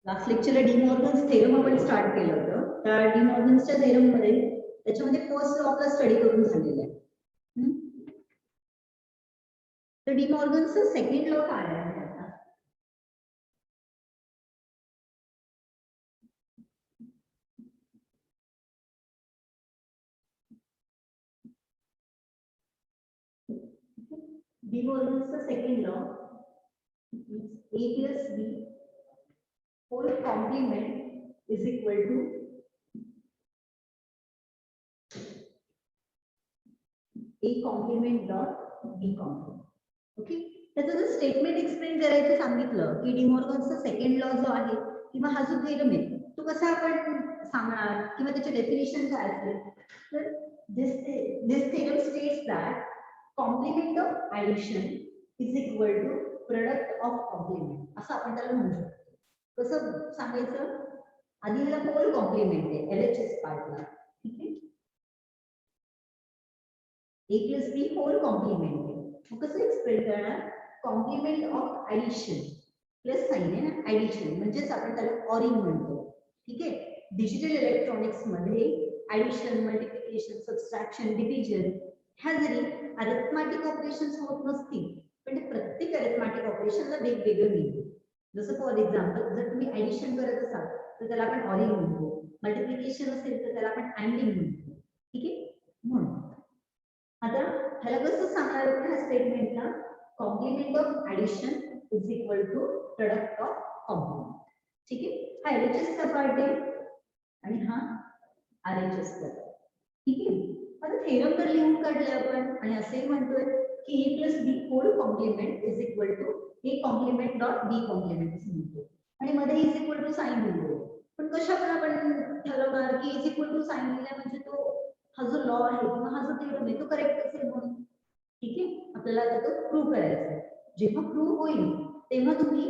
Last लेक्चरला De Morgan's theorem आपण start केलं होतं. त्या डिमॉर्गन्सच्या थेरम मध्ये त्याच्यामध्ये फर्स्ट लॉ आपला स्टडी करून झालेला आहे. तर डिमॉर्गन्सचा सेकंड लॉ काय आहे? डिमॉर्गन्सचा second law a plus b whole complement is equal to a complement dot b complement. Okay, त्याचं जर स्टेटमेंट एक्सप्लेन करायचं सांगितलं की डिमॉर्गन्सचा सेकंड लॉ जो आहे किंवा हा जो थेरम आहे तो कसा आपण सांगणार किंवा त्याचे डेफिनेशन काय असेल, तर this theorem states that complement of addition is equal to product of complement असं आपण त्याला म्हणू शकतो. कसं सांगायचं, आधी ह्याला होल कॉम्प्लिमेंट आहे LHS पार्टला, ठीक आहे, a plus b whole complement आहे. मग कसं एक्सप्लेन करणार, complement of addition plus sign आहे ना, ऍडिशन म्हणजेच आपण त्याला ऑरिंग म्हणतो, ठीक आहे. डिजिटल इलेक्ट्रॉनिक्स मध्ये ऍडिशन, मल्टिप्लिकेशन, सबट्रॅक्शन, डिव्हिजन ह्या जरी अरिथमॅटिक ऑपरेशन्स होत नसतील पण प्रत्येक अरिथमॅटिक ऑपरेशनला वेगवेगळं मिळतं. जसं फॉर एक्झाम्पल जर तुम्ही ऍडिशन करत असाल तर त्याला आपण ऑरिंग म्हणतो, मल्टिप्लिकेशन असेल तर त्याला आपण अँडिंग म्हणतो, ठीक आहे. म्हणून आता ह्याला कसं सांगणार आपण ह्या स्टेटमेंटला, complement of addition is equal to product of complement, ठीक आहे. हा LHS चा पार्ट आहे आणि हा RHS चा, ठीक आहे. आता थेरम तर लिहून काढले आपण आणि असे म्हणतोय की a plus b whole complement is equal to a complement dot b complement असं म्हणतो आणि मध्ये इज इक्वल टू साइन लिहितो. पण कशा पण आपण ठरवणार की इज इक्वल टू साइन लिहिला म्हणजे तो हा जो लॉ आहे किंवा हा जो थेरम आहे तो करेक्ट असेल म्हणून, ठीक आहे. आपल्याला आता तो प्रूव्ह करायचा आहे. जेव्हा प्रूव्ह होईल तेव्हा तुम्ही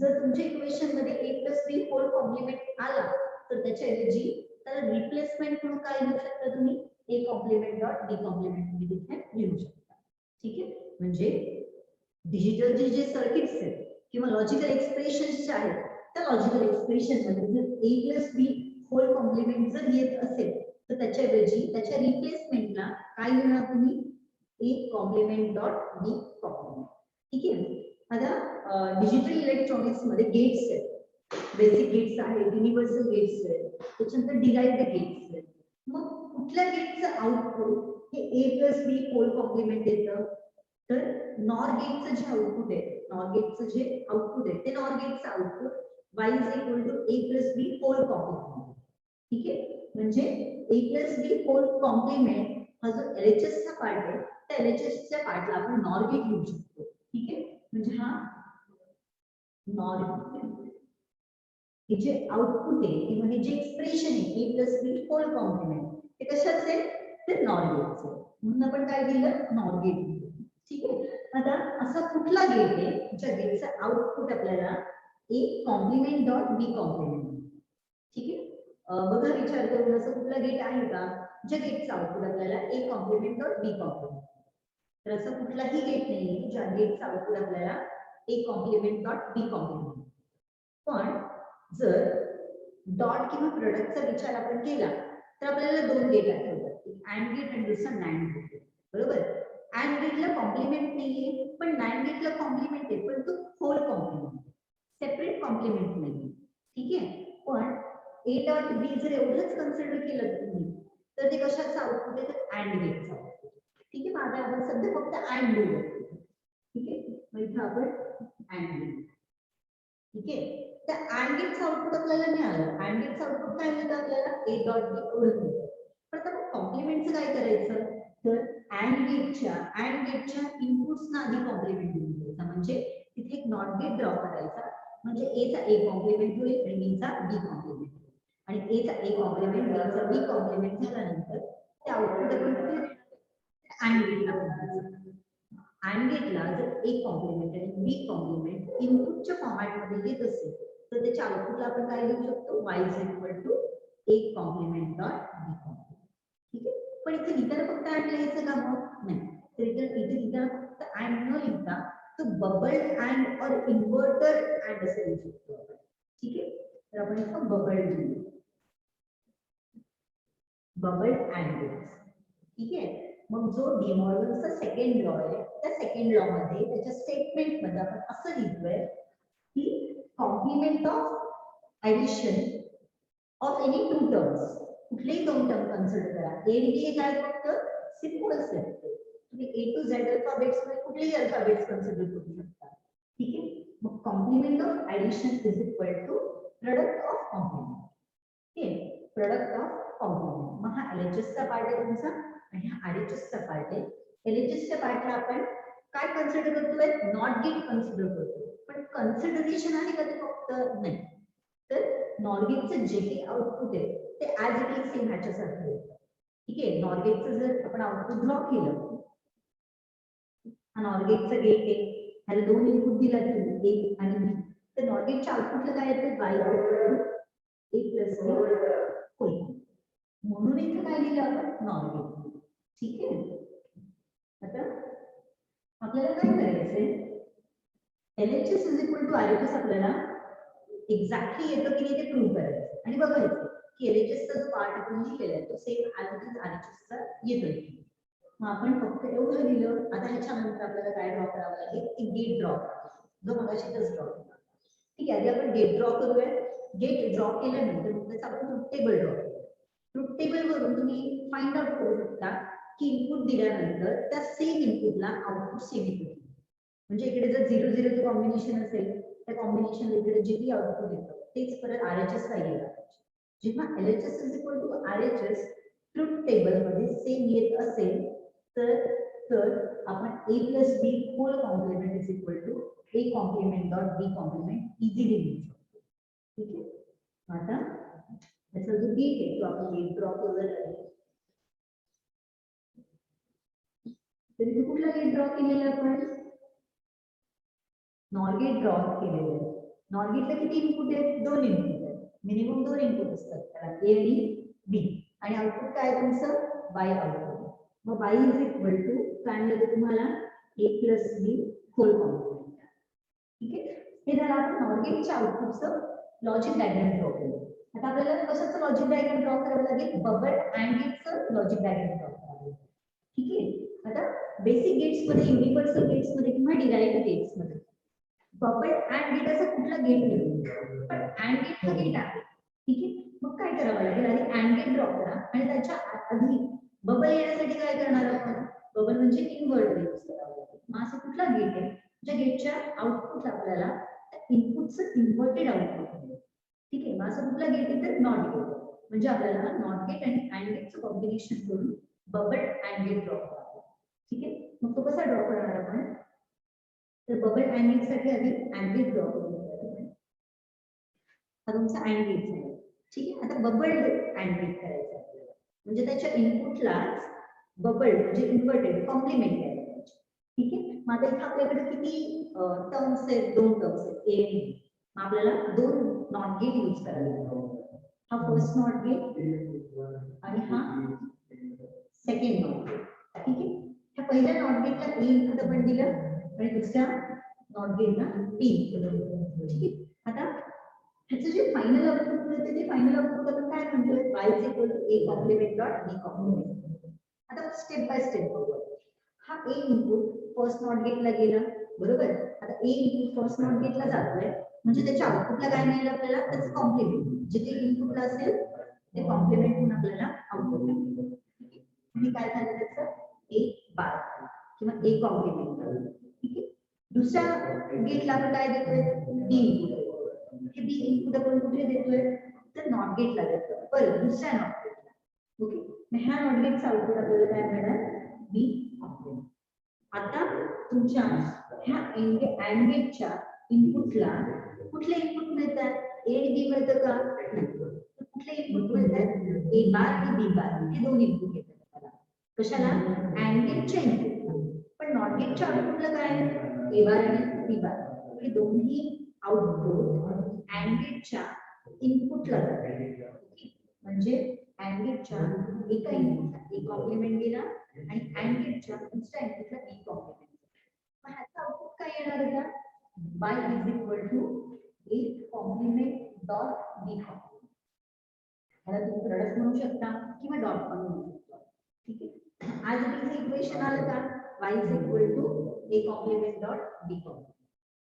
जर तुमच्या इक्वेशन मध्ये a plus b whole complement आला तर त्याच्या ऐवजी त्याला रिप्लेसमेंट म्हणून काय लिहू शकता तुम्ही, a complement dot b complement तुम्ही तिथे लिहू शकता, ठीक आहे. म्हणजे डिजिटलचे जे सर्किट्स आहेत किंवा लॉजिकल एक्सप्रेशन्स जे आहेत त्या लॉजिकल एक्सप्रेशन मध्ये जर a plus b whole complement जर येत असेल तर त्याच्याऐवजी त्याच्या रिप्लेसमेंटला काय लिहिणार तुम्ही, a complement dot b complement, ठीक आहे. आता डिजिटल इलेक्ट्रॉनिक्स मध्ये गेट्स आहेत, बेसिक गेट्स आहेत, युनिव्हर्सल गेट्स आहेत, त्याच्यानंतर डिराइव्ड गेट्स आहेत. मग कुठल्या गेटचं आउटपुट हे a plus b whole complement येतं, तर नॉर गेटचं जे आउटपुट आहे, नॉर गेटचं जे आउटपुट आहे ते नॉर गेटचं output y is equal to a plus b whole complement, ठीक आहे. म्हणजे a plus b whole complement हा जो LHS चा पार्ट आहे त्या LHS च्या पार्टला आपण नॉर गेट लिहू शकतो, ठीक आहे. म्हणजे हा नॉर गेट हे जे आउटपुट आहे किंवा हे जे एक्सप्रेशन आहे a plus b whole complement हे कशाचं आहे, तर नॉर गेटचं, म्हणून आपण काय दिलं, नॉर गेट, ठीक आहे. आता असा कुठला गेट आहे ज्या गेटचं आउटपुट आपल्याला a complement dot b complement, ठीक आहे. बघा विचार करून असं कुठला गेट आहे का ज्या गेटचं आउटपुट आपल्याला a complement dot b complement, तर असं कुठलाही गेट नाहीये ज्या गेटचं आउटपुट आपल्याला a complement dot b complement. पण जर डॉट किंवा प्रोडक्टचा विचार आपण केला तर आपल्याला दोन गेट आठवतात, एक अँड गेट आणि दुसरा नॅन्ड गेट, बरोबर. अँड गेटला कॉम्प्लिमेंट नाहीये पण नॅन्ड गेटला कॉम्प्लिमेंट आहे, पण तो होल कॉम्प्लिमेंट, सेपरेट कॉम्प्लिमेंट नाही, ठीक आहे. पण a डॉट b जर एवढंच कन्सिडर केलं तुम्ही तर ते कशाचं आउटपुट आहे, तर अँड गेटचं आउटपुट, ठीक आहे. माझा आपण सध्या फक्त अँड लिहू, ठीक आहे. मग इथं आपण अँड लिहू, ठीक आहे. तर अँड गेटचं आउटपुट आपल्याला मिळालं, अँड गेटचं आउटपुट काय मिळतं आपल्याला, a डॉट b एवढं मिळतं. पण आता मग कॉम्प्लिमेंटचं काय करायचं, तर अँड गेटच्या इनपुट्सना आधी कॉम्प्लिमेंट देऊन द्यायचा, म्हणजे तिथे एक नॉट गेट ड्रॉ करायचा, म्हणजे a चा a कॉम्प्लिमेंट होईल आणि b चा b कॉम्प्लिमेंट होईल आणि a चा a कॉम्प्लिमेंट b चा b कॉम्प्लिमेंट झाल्यानंतर ते आउटपुट आपण अँड गेटला अँड गेटला जर a कॉम्प्लिमेंट आणि b कॉम्प्लिमेंट इनपुटच्या फॉर्मॅटमध्ये येत असेल तर त्याच्या आउटपुटला आपण काय लिहू शकतो, y is equal to a complement dot b complement, ठीक आहे. पण इथे लिहिताना फक्त अँड लिहायचं का, मग नाही, तर इथे लिहिताना फक्त अँड न लिहिता तो बबल अँड और इन्व्हर्टर अँड असं लिहू शकतो आपण, ठीक आहे. आपण इथं बबल्ड लिहू, बबल्ड अँड गेट्स. ठीक आहे. मग जो डिमॉर्गनचा सेकंड लॉ आहे त्या सेकंड लॉ मध्ये त्याच्या स्टेटमेंट मध्ये आपण असं लिहितोय की complement of addition of any two terms, कुठलेही दोन टर्म कन्सिडर करा. ए आणि बी हे काय फक्त सिम्पल्स आहेत. तुम्ही ए टू झेड अल्फाबेट्स मध्ये कुठलेही अल्फाबेट्स कन्सिडर करू शकता. ठीक आहे. मग complement of addition is equal to product of complement. ठीक आहे. Product of complement. मग हा LHS चा पार्ट आहे तुमचा आणि हा RHS चा पार्ट आहे. LHS च्या पार्टला आपण काय कन्सिडर करतोय, नॉट गेट कन्सिडर करतोय. पण कन्सिडरेशन आहे का ते फक्त नाही, तर नॉट गेटचं जे काही आउटपुट आहे ते ऍज इट इज सेम ह्याच्यासारखं येतं. ठीक आहे. नॉट गेटचं जर आपण आउटपुट ड्रॉ केलं, हा नॉट गेटचा गेट आहे, ह्याला दोन इनपुट दिला तुम्ही ए आणि बी, तर नॉट गेटच्या आउटपुटला काय येतं, बाय ए प्लस बी होईल. म्हणून इथे काय लिहिलं आपण, नॉट गेट. ठीक आहे. आता आपल्याला काय करायचंय, LHS is equal to RHS आपल्याला एक्झॅक्टली येतं की नाही ते प्रूव्ह करायचं आणि बघायचं की LHS चा जो पार्ट आपण लिहिलेला आहे तो same as it is RHS चा येतोय. मग आपण फक्त एवढं लिहिलं. आता ह्याच्यानंतर आपल्याला काय ड्रॉ करावं लागेल, एक गेट ड्रॉ जो मगाशी ड्रॉ केला. ठीक आहे. आधी आपण गेट ड्रॉ करूया. गेट ड्रॉ केल्यानंतर मग त्याचा आपण ट्रुथ टेबल ड्रॉ करूया. ट्रुथ टेबल वरून तुम्ही फाइंड आउट करू शकता की इनपुट दिल्यानंतर त्या सेम इनपुटला आउटपुट सेम येतं. म्हणजे इकडे जर 0-0 कॉम्बिनेशन असेल त्या कॉम्बिनेशन इकडे जे काही आउटपुट येतं तेच परत RHS ला येईल. जेव्हा LHS is equal to RHS truth table मध्ये सेम येत असेल तर आपण A plus B whole complement is equal to A complement dot B complement easily लिहू शकतो. ठीक आहे. आता त्याचा जो गेट आहे तो आपण गेट ड्रॉ केलेला आहे. तर इथे कुठला गेट ड्रॉ केलेला आपण, नॉर गेट ड्रॉ केलेलं आहे. नॉर गेटला किती इनपुट आहेत, दोन इनपुट आहेत. मिनिमम दोन इनपुट असतात त्याला, ए आणि बी. आणि आउटपुट काय तुमचं, बाय आउटपुट. मग बाय इज इक्वल टू काय मिळतं तुम्हाला, ए प्लस बी होल कॉम्प्लिमेंट. ठीक आहे. हे झालं आपण नॉर गेटच्या आउटपुटचं लॉजिक डायग्राम ड्रॉ केलं. आता आपल्याला कशाचं लॉजिक डायग्राम ड्रॉ करावं लागेल, बबल अँड गेटचं लॉजिक डायग्राम ड्रॉ करावं लागेल. ठीक आहे. आता बेसिक गेट्स मध्ये, युनिव्हर्सल गेट्स मध्ये किंवा डिराइव्ड गेट्स मध्ये बबल अँड गेट असा कुठला गेट नाही, पण अँड गेट हा गेट आहे. ठीक आहे. मग काय करावं लागेल, आधी अँड गेट ड्रॉ करा आणि त्याच्या आधी बबल येण्यासाठी काय करणार आपण, बबल म्हणजे इन्व्हर्ट यूज करावं लागेल. मग असं कुठला गेट आहे ज्या गेटच्या आउटपुट आपल्याला इनपुटचं इन्व्हर्टेड आउटपुट मिळेल. ठीक आहे. मग असं कुठला गेट आहे तर नॉट गेट. म्हणजे आपल्याला नॉट गेट आणि अँड गेटचं कॉम्बिनेशन करून बबल अँड गेट ड्रॉ करावं. ठीक आहे. मग तो कसा ड्रॉ करणार आपण, तर बबल अँड गेट साठी आधी अँड गेट ड्रॉ करून हा तुमचा अँड गेट आहे. ठीक आहे. आता बबल अँड गेट करायचं आपल्याला, म्हणजे त्याच्या इनपुटला बबल म्हणजे इन्व्हर्टेड कॉम्प्लिमेंट द्यायला पाहिजे. ठीक आहे. मग आता इथे आपल्याकडे किती टर्म्स आहेत, दोन टर्म्स आहेत ए आणि बी. मग आपल्याला दोन नॉट गेट यूज करायला लागतात. हा फर्स्ट नॉट गेट आणि हा सेकंड नॉट गेट. ठीक आहे. ह्या पहिल्या नॉट गेटला ए इनपुट आपण दिलं आणि दुसऱ्या नॉट गेटला बी इनपुट. ठीक आहे. आता ह्याचं जे फायनल आउटपुट मिळते ते फायनल आउटपुट आपण काय म्हणतोय, y is equal to a complement dot b complement. आता स्टेप बाय स्टेप बघूया. हा a इनपुट फर्स्ट नॉट गेटला गेला, बरोबर. आता a इनपुट फर्स्ट नॉट गेटला जातोय म्हणजे त्याच्या आउटपुटला काय मिळेल आपल्याला, त्याचं कॉम्प्लिमेंट. जिथे इनपुटला असेल ते कॉम्प्लिमेंट म्हणून आपल्याला आउटपुटला मिळेल. आणि काय झालं त्याचं, a बार किंवा a कॉम्प्लिमेंट. ठीक आहे. दुसऱ्या गेटला आपण काय देतोय, b इनपुट. हे बी इनपुट आपण कुठे देतोय, तर नॉट गेटला देतोय. बरं, दुसऱ्या नॉट गेटला. ओके. मग ह्या नॉट गेटचा आउटपुट आपल्याला काय मिळणार, बी कॉम्प्लिमेंट. आता तुमच्या ह्या अँड गेटच्या इनपुटला कुठले इनपुट मिळतात, ए आणि बी मिळतं का, नाही. कुठले इनपुट मिळतात, ए बार आणि बी बार हे दोन इनपुट येतात आपल्याला. कशाला, अँड गेटच्या इनपुटला. पण नॉट गेटच्या आउटपुटला काय, ए बार आणि बी बार हे दोन्ही आउटपुट अँड गेटच्या इनपुटला जातात. म्हणजे अँड गेटच्या एका इनपुटला ए कॉम्प्लिमेंट दिला आणि अँड गेटच्या दुसऱ्या इनपुटला बी कॉम्प्लिमेंट. मग ह्याचा आउटपुट काय येणार होता, y is equal to A complement dot B complement. ह्याला तुम्ही प्रोडक्ट म्हणू शकता किंवा डॉट पण म्हणू शकता. ठीक आहे. आज बीचं इक्वेशन आलं का y is equal to a complement dot b complement.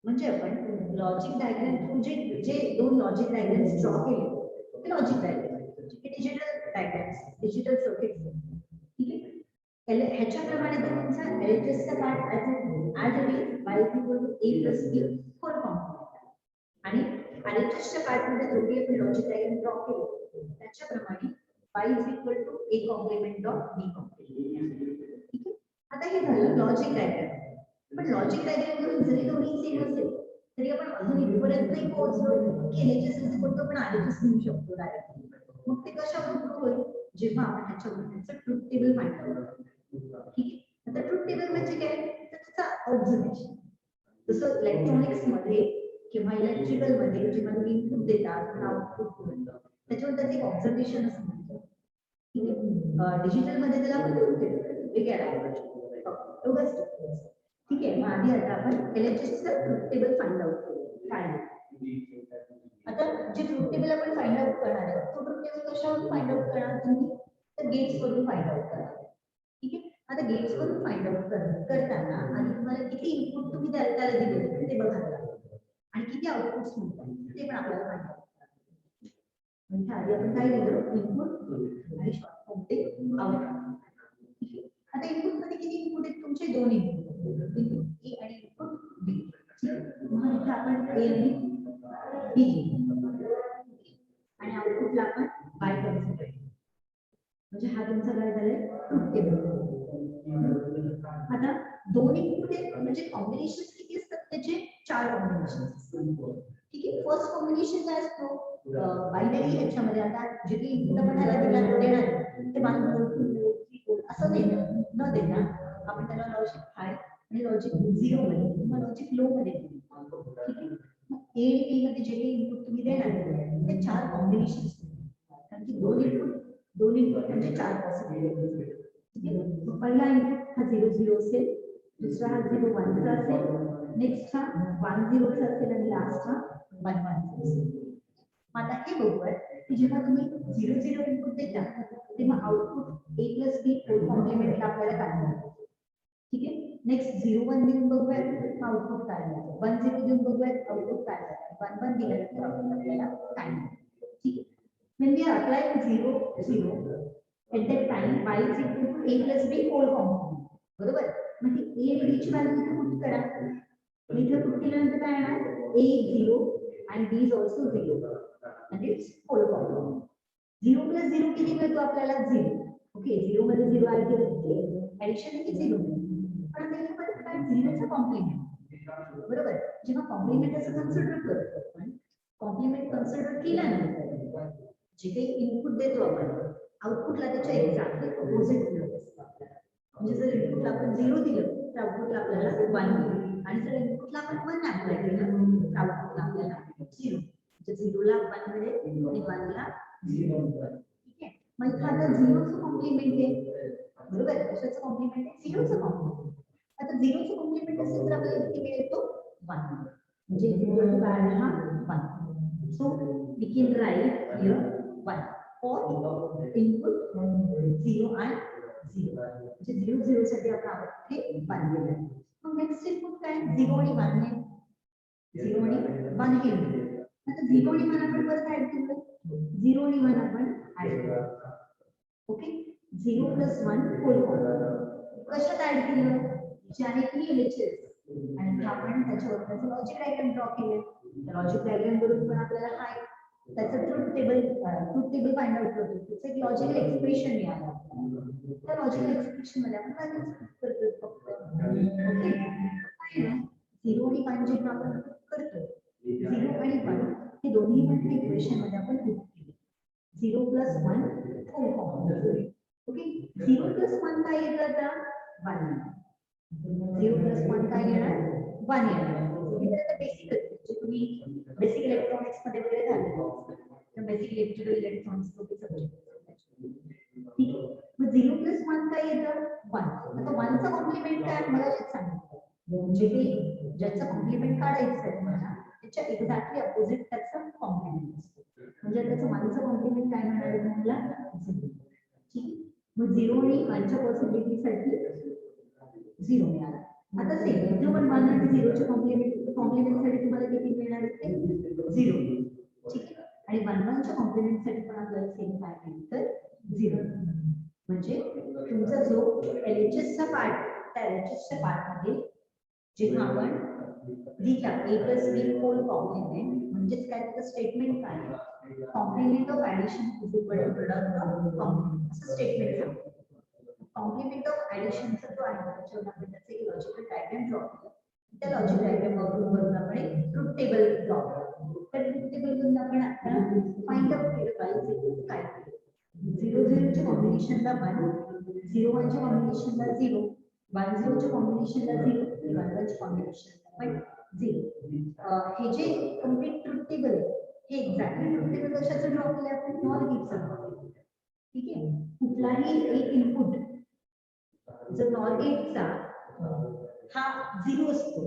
म्हणजे आपण लॉजिक डायग्राम जे जे दोन लॉजिक डायग्राम्स ड्रॉ केले ते logic diagram digital diagrams digital circuits. ठीक आहे. ह्याच्याप्रमाणे तुमचा एलएचएसचा part as it is y is equal to a plus b whole complement आणि एलएचएसच्या पार्ट मध्ये जो काही आपण लॉजिक डायग्राम ड्रॉ केले त्याच्याप्रमाणे y is equal to a complement dot b complement. ठीक आहे. आता हे झालं लॉजिक डायग्राम. पण लॉजिक डायग्राम करून जरी दोन्ही सेम असेल तरी आपण अजून इथपर्यंतही पोहोचलो की एलएचएस इज इक्वल टू आपण आरएचएस लिहू शकतो डायरेक्ट. मग ते कशावरून प्रूव्ह होईल जेव्हा आपण ह्याच्यावरून त्याचं ट्रुथ टेबल फाइंड आउट करू. ठीक आहे. आता ट्रुथ टेबल म्हणजे काय तर त्याचा ऑब्झर्वेशन. जसं इलेक्ट्रॉनिक्स मध्ये किंवा इलेक्ट्रिकल मध्ये जेव्हा तुम्ही इनपुट देता आउटपुट मिळतं त्याच्यावर त्याचं एक ऑब्झर्वेशन असं म्हणतो. ठीक आहे. डिजिटल मध्ये त्याला आपण ट्रुथ टेबल वेगळ्या एवढंच. ठीक आहे. मग आधी आता आपण एलएचएसचं ट्रुथ टेबल फाइंड आउट करू. काय आता जे ट्रुथ टेबल आपण फाइंड आउट करणार आहे तो ट्रुथ टेबल कशावरून फाइंड आउट करणार तुम्ही तर गेट्स वरून फाइंड आउट करणार. ठीक आहे. आता गेट्स वरून फाइंड आउट करताना आणि तुम्हाला किती इनपुट तुम्ही त्याला दिले ते बघायला लागेल आणि किती आउटपुट्स मिळतात ते पण आपल्याला फाइंड आउट करायचं. म्हणजे आधी आपण काय दिलं इनपुट आणि शॉर्ट फॉर्म ते आउटपुट. ठीक आहे. आता इनपुट मध्ये किती इनपुट आहेत तुमचे दोन इनपुट इनपुट ए आणि इनपुट बी. म्हणून इथे आपण ए आणि बी आणि आउटपुटला आपण बाय कन्सिडर. म्हणजे हा तुमचा काय झालाय ट्रुथ टेबल. आता दोन इनपुट आहेत म्हणजे कॉम्बिनेशन्स किती असतात त्याचे 4 कॉम्बिनेशन्स असतात. ठीक आहे. फर्स्ट कॉम्बिनेशन काय असतो बायनरी. ह्याच्यामध्ये आता जे काही इनपुट आपण ह्याला देणार ते 1 व्होल्ट 2 व्होल्ट 3 व्होल्ट असं न देता आपण त्याला लॉजिक हाय आणि लॉजिक 0 मध्ये किंवा लॉजिक लो मध्ये. ठीक आहे. ए आणि बी मध्ये जे काही इनपुट तुम्ही देणार ते 4 कॉम्बिनेशन्स. कारण की दोन इनपुट म्हणजे 4 पॉसिबिलिटीज. ठीक आहे. पहिला इनपुट हा 0 0 असेल, दुसरा हा 0 1 चा असेल, नेक्स्ट हा 1 0 चा असेल आणि लास्ट हा 1 1 चा असेल. आता हे बरोबर की जेव्हा तुम्ही 0 0 इनपुट देता तेव्हा output a plus b whole कॉम्प्लिमेंटला आपल्याला काय मिळतं. ठीक आहे. नेक्स्ट 0 1 देऊन बघूयात आउटपुट काय मिळतं. 1 0 देऊन बघूयात आउटपुट काय मिळतं. 1 1 दिल्यानंतर आउटपुट आपल्याला काय मिळतं. ठीक आहे. when we apply 0 0 at that time y is equal to a plus b whole complement. बरोबर. मग ती a आणि b ची व्हॅल्यू इथे पुट करा. इथे पुट केल्यानंतर काय येणार a 0 and b is also 0 and it's whole complement. 0 plus 0 किती मिळतो आपल्याला 0. ओके. 0 मध्ये 0 ऍड केलं ऍडिशन की 0. पण त्याच्यामध्ये काय 0 चा कॉम्प्लिमेंट. बरोबर. जेव्हा कॉम्प्लिमेंट असं कन्सिडर करतो आपण कॉम्प्लिमेंट कन्सिडर केल्यानंतर जे काही इनपुट देतो आपण आउटपुटला त्याच्या एक्झॅक्टली अपोजिट मिळत असतं आपल्याला. म्हणजे जर इनपुटला आपण 0 दिलं तर आउटपुटला आपल्याला 1 मिळेल आणि जर इनपुटला आपण 1 अप्लाय केलं तर आउटपुटला आपल्याला 0. म्हणजे 0 ला 1 मिळेल आणि 1 ला 0 मिळेल. ठीक आहे. मग इथं आता 0 चं कॉम्प्लिमेंट आहे. बरोबर. कशाचं कॉम्प्लिमेंट आहे 0 चं कॉम्प्लिमेंट. आता 0 चं कॉम्प्लिमेंट असेल तर आपल्याला किती मिळेल तो 1. म्हणजे 0 टू काय हा 1. So we can write here 1 for input 0 and 0. म्हणजे 0 0 साठी आपण हे 1 दिलं. मग नेक्स्ट इनपुट काय 0 आणि 1 ने 0 आणि 1 हे. आता 0 आणि 1 आपण परत ऍड केलं. 0 आणि 1 आपण ऍड केलं. ओके. 0 प्लस 1 होल कॉम्प्लिमेंट कशात ऍड केलं ज्याने की एलएचएस आणि आपण त्याच्यावर त्याचं लॉजिक डायग्राम ड्रॉ केले. लॉजिक डायग्राम वरून पण आपल्याला काय त्याचं ट्रुथ टेबल फाइंड आउट करतो. त्याचं एक लॉजिकल एक्सप्रेशन मिळालं. त्या लॉजिकल एक्सप्रेशन मध्ये आपण काय करतो फक्त ओके काय ना 0 आणि 1 जेव्हा आपण करतो 0 आणि 1 हे दोन्ही पण इक्वेशन मध्ये आपण पुट केले. 0 plus 1 whole complement. Okay. 0 plus 1 काय येतं आता 1. 0 प्लस 1 काय येणार 1 येणार. हे तर बेसिक जे तुम्ही बेसिक इलेक्ट्रॉनिक्स मध्ये वगैरे झाले तर बेसिक इलेक्ट्रिकल इलेक्ट्रॉनिक्स वगैरे सब्जेक्ट. ठीक आहे. मग 0 प्लस 1 काय येतं 1. आता 1 चा कॉम्प्लिमेंट काय मला सांगितलं. म्हणजे ते ज्याचं कॉम्प्लिमेंट काढायचं आहे तुम्हाला त्याच्या एक्झॅक्टली ऑपोजिट त्याचा कॉम्प्लिमेंट असतो. म्हणजे त्याचं 1चं कॉम्प्लिमेंट काय म्हणाले तुम्हाला 0. ठीक. मग 0 आणि 1च्या पॉसिबिलिटीसाठी 0 मिळाला. आता सेम इथं पण 1 आणि 0च्या कॉम्प्लिमेंटसाठी तुम्हाला किती मिळणार आहे 0. ठीक आहे. आणि 1 1च्या कॉम्प्लिमेंटसाठी पण आपल्याला सेम काय मिळेल तर 0. म्हणजे तुमचा जो LHSचा पार्ट त्या LHSच्या पार्टमध्ये जेव्हा आपण लिहिला a plus b whole complement म्हणजेच काय त्याचं स्टेटमेंट काय आहे complement of addition is equal to product of complement असं स्टेटमेंट आहे. कॉम्प्लिमेंट ऑफ ऍडिशनचा जो आहे त्याच्यावर आपण त्याचे एक लॉजिकल डायग्राम ड्रॉ केलं. त्या लॉजिकल डायग्राम वरून आपण एक ट्रुथ टेबल ड्रॉ केलं. त्या ट्रुथ टेबलवरून आपण आता फाइंड आउट केलं पाहिजे काय 0 0 च्या कॉम्बिनेशनला 1 0 1 च्या कॉम्बिनेशनला 0 1 0 च्या कॉम्बिनेशनला 0 आणि 1 1 च्या कॉम्बिनेशनला पण 0. हे जे कंप्लीट ट्रुथ टेबल आहे हे एक्झॅक्टली ट्रुथ टेबल कशाचं ड्रॉ केलं आपण नॉर गेटचं. ठीक आहे. कुठलाही एक इनपुट जर नॉर गेटचा हा 0 असतो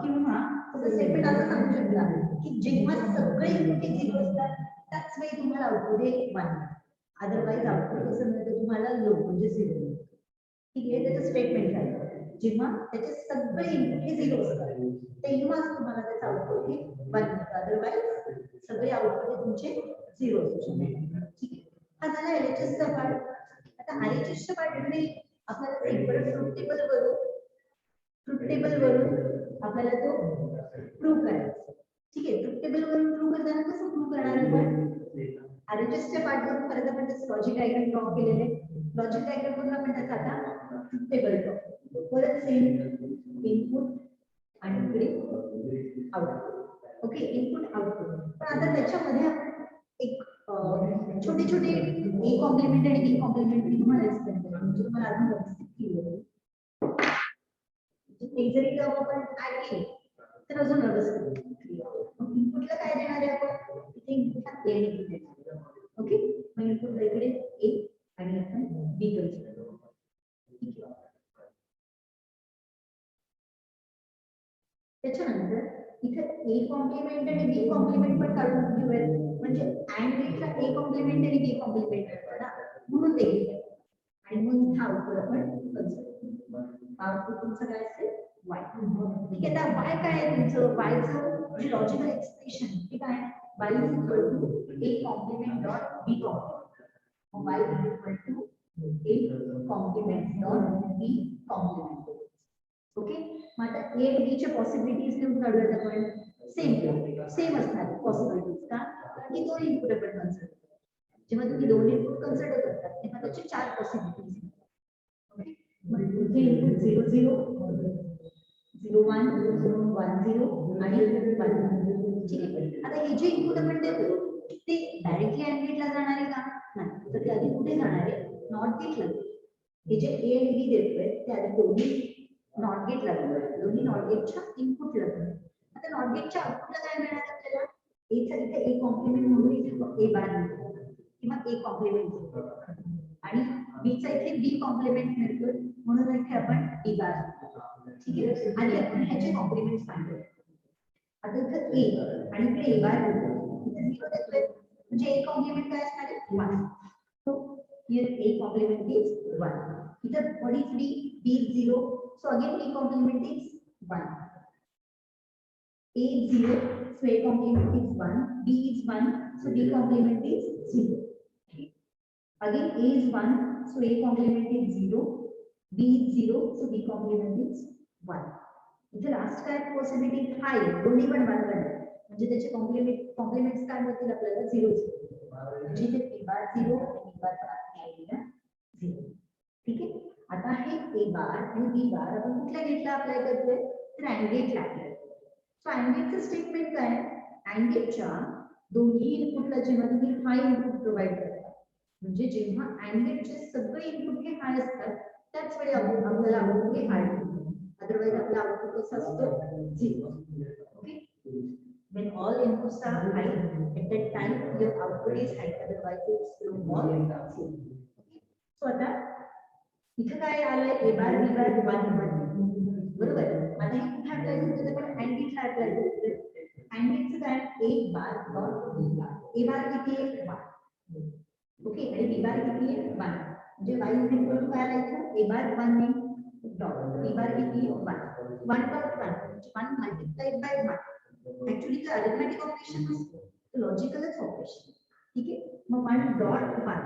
किंवा त्याचा स्टेटमेंट असं सांगू शकता की जेव्हा सगळे इनपुट 0 असतात त्याच वेळी तुम्हाला आउटपुट हे 1. अदरवाईज आउटपुट कसं मिळतं तुम्हाला लो म्हणजे 0. ठीक आहे. त्याचं स्टेटमेंट आहे जेव्हा त्याचे सगळे इनपुट हे 0 असतात तेव्हाच तुम्हाला त्याचं आउटपुट हे 1 मिळतं. अदरवाईज सगळे आउटपुट हे तुमचे 0 असू शकतात. ठीक आहे. हा झाला LHSचा पार्ट. आता RHSच्या पार्टमध्ये आपल्याला सिंपल ट्रुथ टेबल वरून आपल्याला तो प्रूव्ह करायचा. ठीक आहे. ट्रुथ टेबल वरून प्रूव्ह करताना कसं प्रूव्ह करणार आपण RHSच्या पार्टवरून परत आपण त्याचं लॉजिक डायग्राम ड्रॉ केलेले. लॉजिक डायग्राम वरून आपण त्याचा आता ट्रुथ टेबल ड्रॉ परत सेम इनपुट आणि इकडे आउटपुट. ओके. Input output. पण आता त्याच्यामध्ये आपण एक छोटे छोटे ए कॉम्प्लिमेंट आणि बी कॉम्प्लिमेंट मी तुम्हाला एक्सप्लेन करेन म्हणजे तुम्हाला अजून व्यवस्थित क्लिअर होईल. ते जरी टर्म आपण ऍड केले तर अजून व्यवस्थित क्लिअर. इनपुटला काय देणार आहे आपण इथे इनपुटला ए इनपुट देणार. ओके. मग इनपुट इकडे ए आणि आपण बी कन्सिडर करू. ठीक आहे. त्याच्यानंतर इथे ए कॉम्प्लिमेंट आणि बी कॉम्प्लिमेंट पण काढून घेऊयात. म्हणजे अँड गेटला ए कॉम्प्लिमेंट आणि बी कॉम्प्लिमेंट असतं ना म्हणून ते घेऊया. आणि मग हा आउटपुट आपण कन्सिडर करू. आउटपुट तुमचं काय असेल y. ठीक आहे. आता y काय आहे तुमचं yचं जे लॉजिकल एक्सप्रेशन ठीक आहे y is equal to a complement dot b complement. y is equal to a complement dot b complement. Okay. मग आता a आणि b च्या पॉसिबिलिटीज लिहून काढूयात आपण. सेम असणार पॉसिबिलिटीज का कारण की दोन इनपुट आपण कन्सिडर करतो. जेव्हा तुम्ही दोन इनपुट कन्सिडर करतात तेव्हा त्याचे 4 पॉसिबिलिटीज. ओके. मग इथे इनपुट 0 0 0 1 1 0 आणि 1. ठीक आहे. आता हे जे इनपुट आपण देतो ते डायरेक्टली अँड गेटला जाणार आहे का नाही तर ते आधी कुठे जाणार आहे नॉट गेटला. हे जे ए आणि बी देतोय ते आधी दोन्ही नॉट गेटला जाणार. दोन्ही नॉट गेटच्या इनपुटला जाणार. आता नॉट गेटच्या आउटपुटला काय मिळणार आपल्याला एचा इथे ए कॉम्प्लिमेंट म्हणून इथे ए बार मिळतो किंवा ए कॉम्प्लिमेंट आणि बीचा इथे बी कॉम्प्लिमेंट मिळतो म्हणून इथे आपण बी बार. ठीक आहे. आणि आपण ह्याचे कॉम्प्लिमेंट सांगतो. आता इथे ए आणि इकडे ए बार इथे 0 देतोय म्हणजे ए कॉम्प्लिमेंट काय असणार आहे 1. So here A complement is 1. इथे what is B B is 0. So again B complement is 1. A is 0, so A complement is 1. B is 1, so B complement is 0. Okay. Again A is 1, so A complement is 0. B is 0, so B complement is 1. इथे last काय possibility हाय दोन्ही पण 1 1 म्हणजे त्याचे compliments काय होतील आपल्याला 0 म्हणजे इथे A बार 0 आणि B बार पण आपल्याला 0. ठीक आहे. आता हे A बार आणि B बार आपण कुठल्या गेटला अप्लाय करतोय तर अँड गेटला अप्लाय. सो अँड गेटचं स्टेटमेंट काय अँड गेटच्या दोन्ही इनपुटला जेव्हा तुम्ही हाय इनपुट प्रोव्हाइड करता म्हणजे जेव्हा अँड गेटचे सगळे इनपुट हे हाय असतात त्याच वेळी आपल्याला आउटपुट हे हाय मिळतं. अदरवाईज आपला आउटपुट कसा असतो 0. Okay. when all inputs are high at that time your output is high otherwise it's low or 0. So आता इथे काय आलंय ए बार बी बार 1 1 बरोबर. आता हे कुठे अप्लाय करतो तर आपण अँड गेटला अप्लाय करतो. अँड इट्स काय ए बार डॉट बी बार. ए बार किती आहे 1. ओके आणि बी बार किती आहे 1. म्हणजे y इज इक्वल टू काय लिहायचं ए बार 1 ने डॉट बी बार किती आहे 1. 1 डॉट 1 म्हणजे 1 मल्टिप्लाइड बाय 1. ऍक्च्युली ते अरिथमेटिक ऑपरेशन असतं, लॉजिकलच ऑपरेशन. ठीक आहे. मग 1 डॉट 1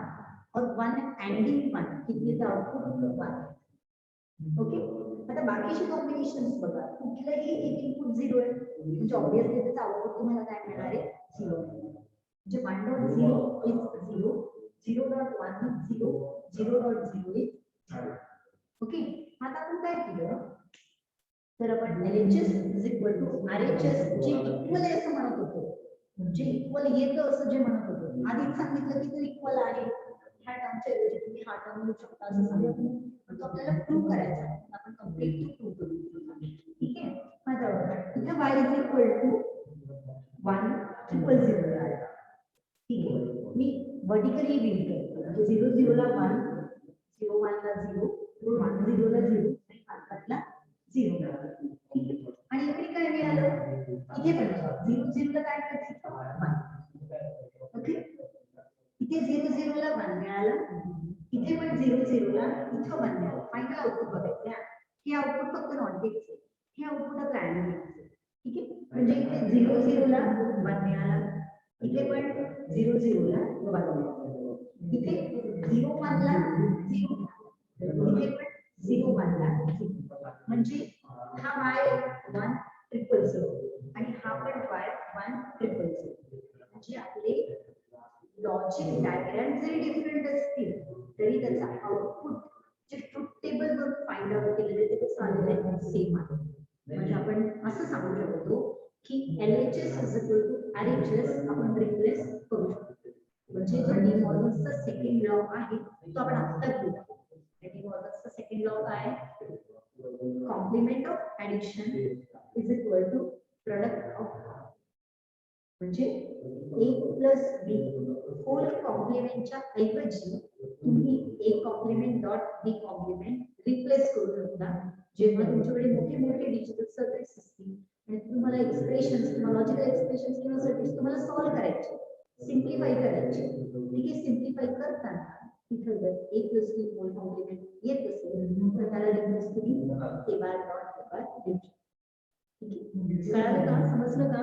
और 1 एंडिंग 1 किती आहे आउटपुट 1. ओके. आता बाकीचे कॉम्बिनेशन्स बघा, कुठलंही एक इनपुट 0 आहे म्हणजे ऑब्वियसली त्याचं आउटपुट तुम्हाला काय मिळणार आहे 0. म्हणजे 1.0 इज 0, 0.1 इज 0, 0.0 इज 0. ओके. आता आपण काय केलं तर आपण LHS is equal to RHS जे इक्वल आहे असं म्हणत होतो, जे इक्वल येतं असं जे म्हणत होतो, आधीच सांगितलं की ते इक्वल आहे. ह्या टर्मच्या ऐवजी तुम्ही हा टर्म लिहू शकता असं सांगितलं, पण तो आपल्याला प्रूव्ह करायचा आहे. आपण कम्प्लीटली प्रूव्ह करू. ठीक आहे. माझा इथे y is equal to 1 triple 0 आहे. ठीक आहे. मी वर्टिकली बिल्ड करतो म्हणजे 0 0 ला 1, 0 1 ला 0, 1 0 ला 0 आणि 5 ला 0. ठीक आहे. आणि इकडे काय मिळालं इथे पण 0 0 ला काय करायचं 1. ओके. इथे 0 0 ला 1 मिळालं, इथे पण 0 0 ला इथं 1 मिळालं. फायनल आउटपुट बघायचं. हे आउटपुट फक्त नॉट गेटचे, हे आउटपुट आपलं AND गेटचे. ठीक आहे. म्हणजे इथे 0 0 ला 1 मिळाला, इथे पण 0 0 ला 1 मिळाला, इथे 0 1 ला 0 मिळाला, इथे पण 0 1 ला 0. म्हणजे हा y 1 ट्रिपल 0 आणि हा पण y 1 ट्रिपल 0. म्हणजे आपले लॉजिक डायग्राम जरी डिफरंट असतील तरी त्याचा आउटपुट जे ट्रुथ टेबल वर फाइंड आउट केलेले ते कसं आलेलं आहे सेम आहे. म्हणजे आपण असं सांगू शकतो की LHS is equal to RHS आपण रिप्लेस करू शकतो. म्हणजे जो डी मॉर्गनचा सेकंड लॉ आहे तो आपण आता घेऊया. डी मॉर्गनचा सेकंड लॉ काय आहे, complement of addition is equal to product of. म्हणजे a प्लस b होल कॉम्प्लिमेंटच्या ऐवजी तुम्ही a complement dot b complement replace करू शकता. जेव्हा तुमच्याकडे मोठे मोठे डिजिटल सर्किट्स असतील आणि तुम्हाला एक्सप्रेशन्स किंवा लॉजिकल एक्सप्रेशन्स किंवा सर्किट्स तुम्हाला सॉल्व्ह करायचे, सिम्प्लिफाय करायचे. ठीक आहे. सिम्प्लिफाय करताना इथं जर a plus b whole complement येत असेल तर त्याला रिप्लेस तुम्ही a bar dot a bar देऊ शकता. ठीक आहे. कळालं का, समजलं का?